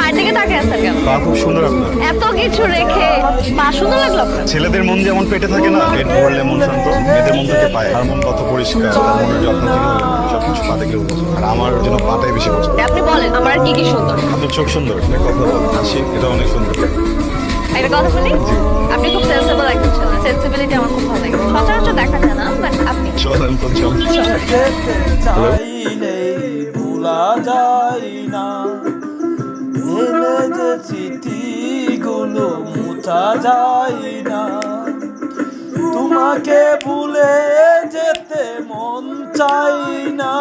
পায়ের দিকে তাকিয়ে আছেন কেন? পা খুব সুন্দর আপনার। এত কিছু রেখে পা সুন্দর লাগলো আপনার? ছেলেদের মন যেমন পেটে থাকে না, পেট ভরলে মন শান্ত, মেয়েদের মন থাকে পায়ে। আর মন কত পরিষ্কার, তার মনের যত্ন কিভাবে সবকিছু পা দেখলে বোঝা যায়। আর আমার জন্য পাটাই বেশি পছন্দ। আপনি বলেন আমার আর কি কি সুন্দর? আপনার চোখ সুন্দর, আপনার কথা বল, হাসি, এটা অনেক সুন্দর। একটা কথা বলি, আপনি খুব সেন্সিবল একজন ছেলে। সেন্সিবিলিটি আমার খুব ভালো লাগে। সচরাচর দেখা যায় না, বাট আপনি চলেন তো চল। যেতে চাইলে ভোলা যায় না, এলে যে স্মৃতিগুলো মুছা যায় না, তোমাকে ভুলে যেতে মন চাই না।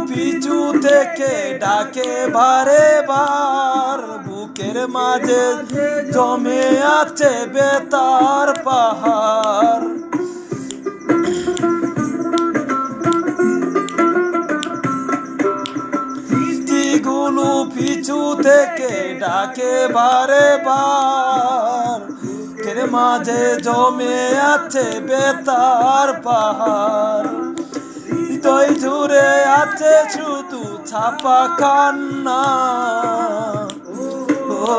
পিছু থেকে ডাকে বারে বার, বুকের মাঝে জমে আছে বেতার পাহাড়। স্মৃতিগুলো পিছু থেকে ডাকে বারে বার, বুকের মাঝে জমে আছে বেতার পাহাড়। হৃদয় জুড়ে আছে শুধু ছাপা কান্না। ও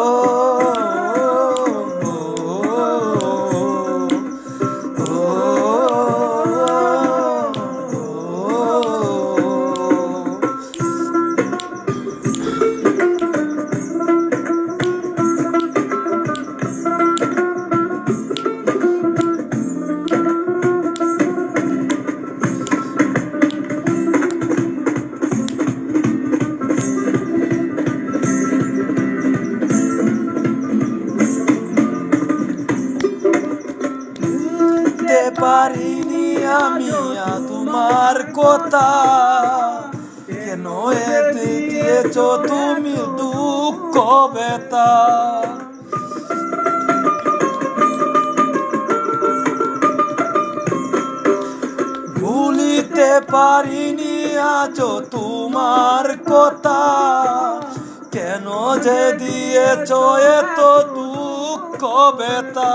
পারিনি আমি তোমার কথা, কেন এতে দিয়েছ তুমি দুঃখ ব্যথা। ভুলিতে পারিনি আজ তোমার কথা, কেন যে দিয়েছ এত দুঃখ ব্যথা।